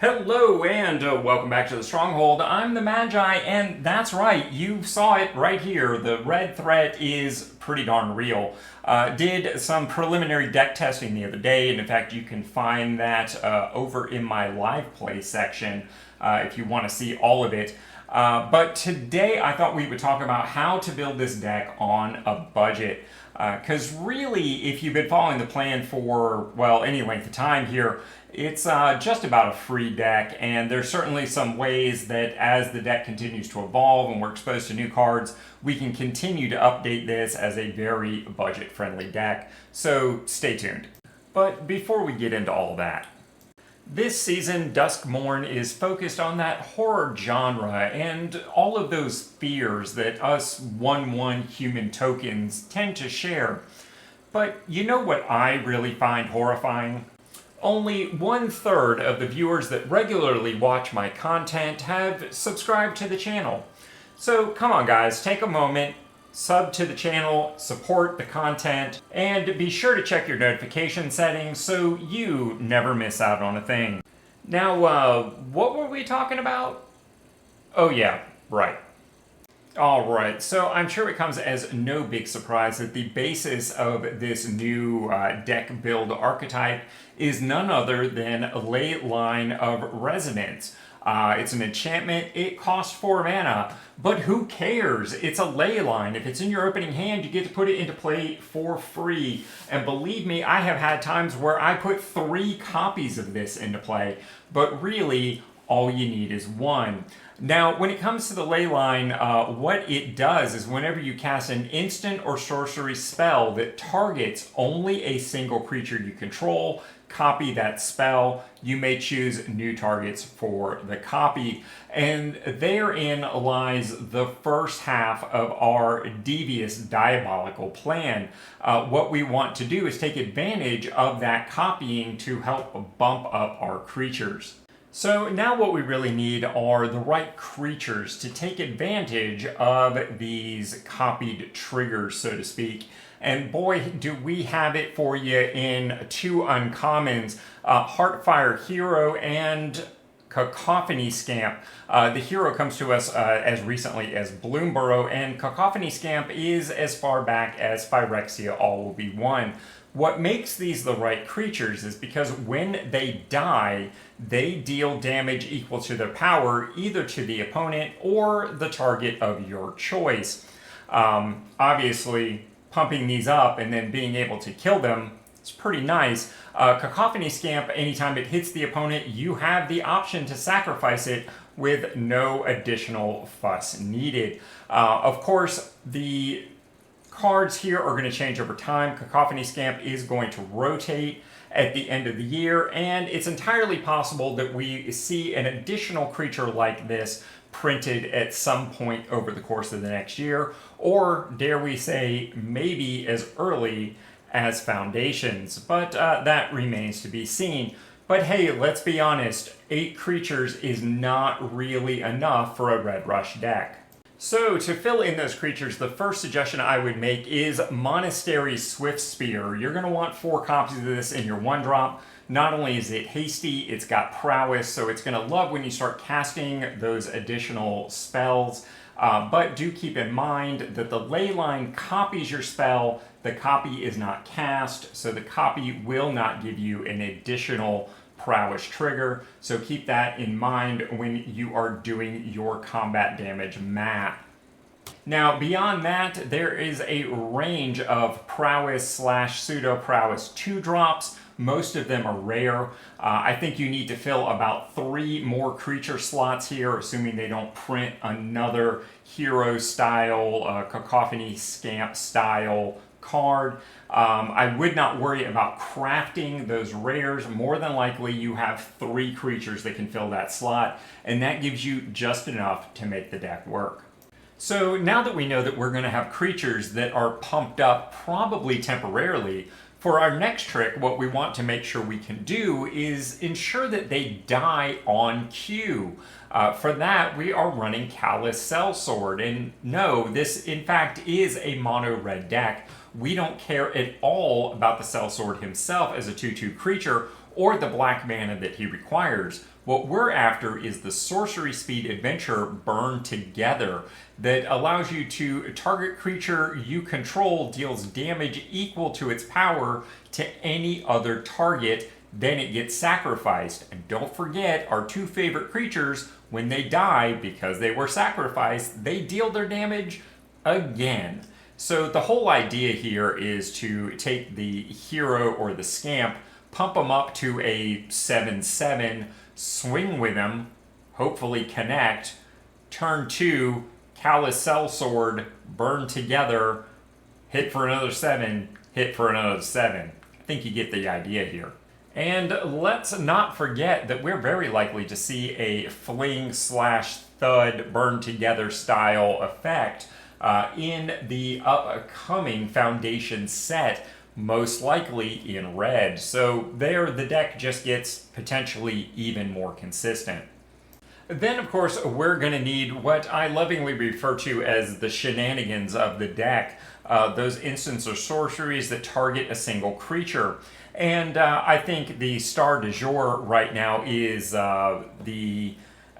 Hello and welcome back to the Stronghold. I'm the Magi, and that's right, you saw it right here. The red threat is pretty darn real. Did some preliminary deck testing the other day, and in fact you can find that over in my live play section if you want to see all of it. But today I thought we would talk about how to build this deck on a budget. Because really, if you've been following the plan for, well, any length of time here, it's just about a free deck, and there's certainly some ways that as the deck continues to evolve and we're exposed to new cards, we can continue to update this as a very budget-friendly deck. So stay tuned. But before we get into all that, this season, Duskmourn is focused on that horror genre and all of those fears that us 1/1 human tokens tend to share. But you know what I really find horrifying? Only 1/3 of the viewers that regularly watch my content have subscribed to the channel. So come on guys, take a moment, sub to the channel, support the content, and be sure to check your notification settings so you never miss out on a thing. Now, what were we talking about? Oh yeah, right. Alright, so I'm sure it comes as no big surprise that the basis of this new deck build archetype is none other than Leyline of Resonance. It's an enchantment, it costs 4 mana, but who cares? It's a Leyline. If it's in your opening hand, you get to put it into play for free. And believe me, I have had times where I put 3 copies of this into play, but really, all you need is 1. Now, when it comes to the Leyline, what it does is whenever you cast an instant or sorcery spell that targets only a single creature you control, copy that spell. You may choose new targets for the copy. And therein lies the first half of our devious diabolical plan. What we want to do is take advantage of that copying to help bump up our creatures. So now what we really need are the right creatures to take advantage of these copied triggers, so to speak. And boy, do we have it for you in 2 uncommons, Heartfire Hero and Cacophony Scamp. The hero comes to us as recently as Bloomburrow, and Cacophony Scamp is as far back as Phyrexia All Will Be One. What makes these the right creatures is because when they die, they deal damage equal to their power either to the opponent or the target of your choice. Obviously, pumping these up and then being able to kill them, it's pretty nice. Cacophony Scamp, anytime it hits the opponent, you have the option to sacrifice it with no additional fuss needed. Of course, the cards here are going to change over time. Cacophony Scamp is going to rotate at the end of the year, and it's entirely possible that we see an additional creature like this printed at some point over the course of the next year, or dare we say maybe as early as Foundations, but that remains to be seen. But hey, let's be honest, 8 creatures is not really enough for a Red Rush deck. So to fill in those creatures, the first suggestion I would make is Monastery Swiftspear. You're going to want 4 copies of this in your 1-drop. Not only is it hasty, it's got prowess, so it's going to love when you start casting those additional spells. But do keep in mind that the Leyline copies your spell, the copy is not cast, so the copy will not give you an additional prowess trigger, so keep that in mind when you are doing your combat damage math. Now, beyond that, there is a range of prowess / pseudo prowess 2-drops. Most of them are rare. I think you need to fill about 3 more creature slots here, assuming they don't print another hero style, Cacophony Scamp style card. I would not worry about crafting those rares. More than likely you have 3 creatures that can fill that slot, and that gives you just enough to make the deck work. So now that we know that we're going to have creatures that are pumped up probably temporarily, for our next trick, what we want to make sure we can do is ensure that they die on cue. For that, we are running Callous Sellsword, and no, this in fact is a mono red deck. We don't care at all about the Sellsword himself as a 2/2 creature or the black mana that he requires. What we're after is the sorcery speed adventure Burn Together that allows you to target creature you control deals damage equal to its power to any other target, then it gets sacrificed. And don't forget, our two favorite creatures, when they die because they were sacrificed, they deal their damage again. So the whole idea here is to take the hero or the scamp, pump them up to a 7/7, swing with them, hopefully connect, turn 2, Callous Sellsword, Burn Together, hit for another 7, hit for another 7. I think you get the idea here. And let's not forget that we're very likely to see a fling/thud Burn Together style effect in the upcoming Foundation set, most likely in red. So there the deck just gets potentially even more consistent. Then, of course, we're going to need what I lovingly refer to as the shenanigans of the deck. Those instants or sorceries that target a single creature. And I think the star du jour right now is the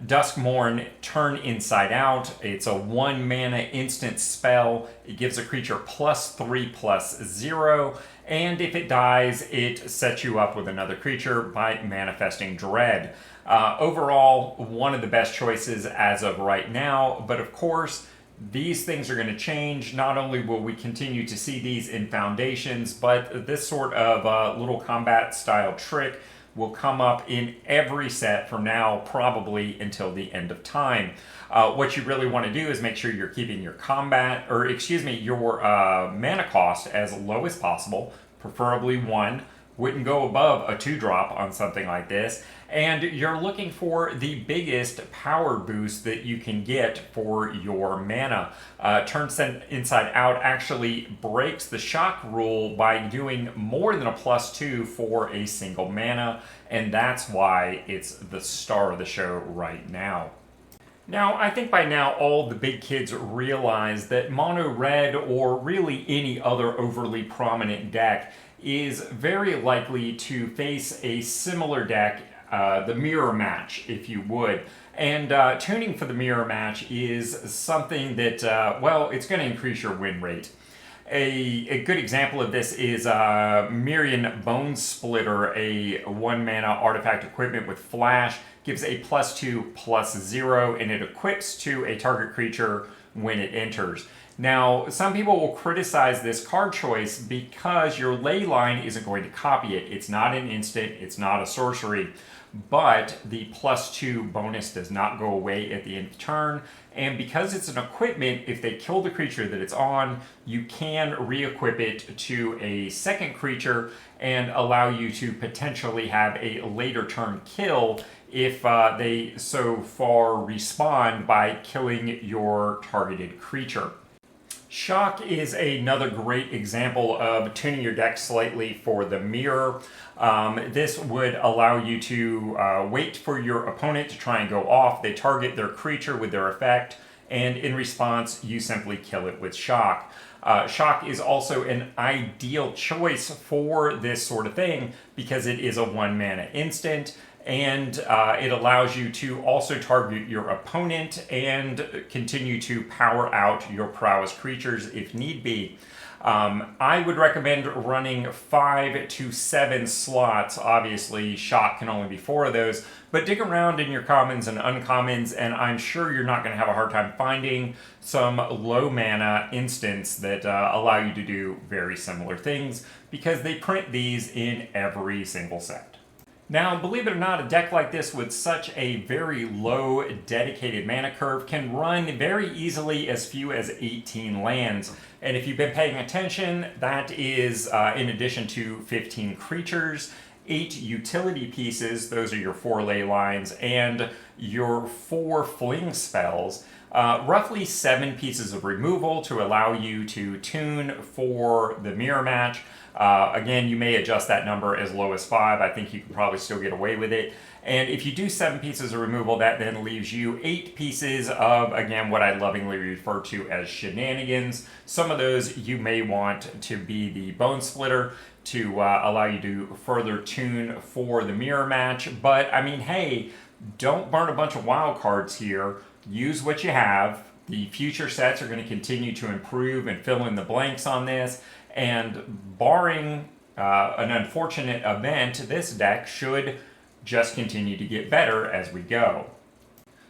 Duskmourn Turn Inside Out. It's a 1 mana instant spell. It gives a creature +3/+0. And if it dies, it sets you up with another creature by manifesting Dread. Overall, one of the best choices as of right now, but of course, these things are going to change. Not only will we continue to see these in Foundations, but this sort of little combat style trick will come up in every set from now probably until the end of time. What you really want to do is make sure you're keeping your your mana cost as low as possible, preferably 1. Wouldn't go above a 2-drop on something like this. And you're looking for the biggest power boost that you can get for your mana. Turn Inside Out actually breaks the shock rule by doing more than a +2 for a single mana, and that's why it's the star of the show right now. Now, I think by now all the big kids realize that mono red, or really any other overly prominent deck, is very likely to face a similar deck, the mirror match, if you would. And tuning for the mirror match is something that, it's going to increase your win rate. A good example of this is Mirian Bone Splitter, a 1 mana artifact equipment with flash, gives a +2/+0, and it equips to a target creature when it enters. Now, some people will criticize this card choice because your Leyline isn't going to copy it. It's not an instant, it's not a sorcery, but the +2 bonus does not go away at the end of turn. And because it's an equipment, if they kill the creature that it's on, you can re-equip it to a second creature and allow you to potentially have a later turn kill if they so far respond by killing your targeted creature. Shock is another great example of tuning your deck slightly for the mirror. This would allow you to wait for your opponent to try and go off. They target their creature with their effect, and in response, you simply kill it with Shock. Shock is also an ideal choice for this sort of thing because it is a 1 mana instant, and it allows you to also target your opponent and continue to power out your prowess creatures if need be. I would recommend running 5 to 7 slots. Obviously, Shock can only be 4 of those, but dig around in your commons and uncommons, and I'm sure you're not going to have a hard time finding some low mana instants that allow you to do very similar things, because they print these in every single set. Now, believe it or not, a deck like this with such a very low dedicated mana curve can run very easily as few as 18 lands. And if you've been paying attention, that is in addition to 15 creatures, 8 utility pieces, those are your 4 ley lines, and your 4 fling spells. roughly 7 pieces of removal to allow you to tune for the mirror match. Again, you may adjust that number as low as 5. I think you can probably still get away with it. And if you do 7 pieces of removal, that then leaves you 8 pieces of, again, what I lovingly refer to as shenanigans. Some of those you may want to be the bone splitter to allow you to further tune for the mirror match. But, I mean, hey, don't burn a bunch of wild cards here. Use what you have. The future sets are going to continue to improve and fill in the blanks on this. And barring an unfortunate event, this deck should just continue to get better as we go.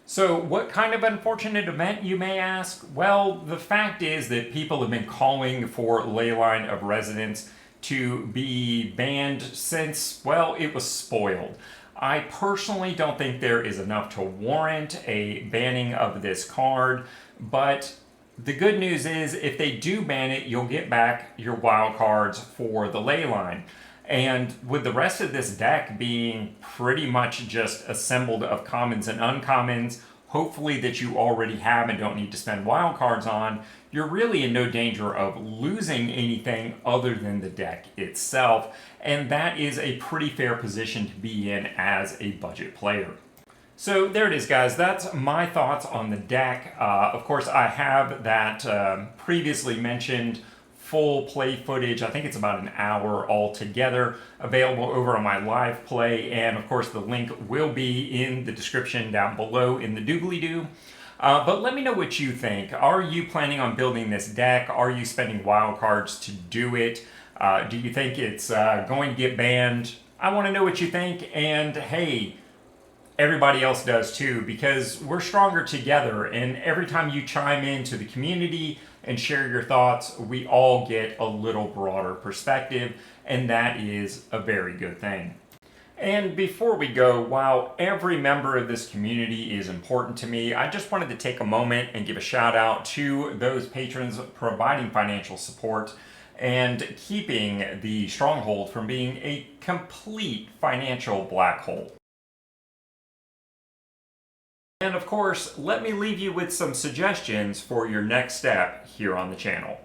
So what kind of unfortunate event, you may ask? Well, the fact is that people have been calling for Leyline of Resonance to be banned since, well, it was spoiled. I personally don't think there is enough to warrant a banning of this card, but the good news is if they do ban it, you'll get back your wild cards for the Leyline. And with the rest of this deck being pretty much just assembled of commons and uncommons, hopefully that you already have and don't need to spend wild cards on, you're really in no danger of losing anything other than the deck itself. And that is a pretty fair position to be in as a budget player. So there it is, guys. That's my thoughts on the deck. Of course, I have that previously mentioned full play footage. I think it's about an hour altogether, available over on my live play. And of course, the link will be in the description down below in the doobly-doo. But let me know what you think. Are you planning on building this deck? Are you spending wild cards to do it? Do you think it's going to get banned? I want to know what you think. And hey, everybody else does too, because we're stronger together. And every time you chime into the community and share your thoughts, we all get a little broader perspective, and that is a very good thing. And before we go, while every member of this community is important to me, I just wanted to take a moment and give a shout out to those patrons providing financial support and keeping the Stronghold from being a complete financial black hole. And of course, let me leave you with some suggestions for your next step here on the channel.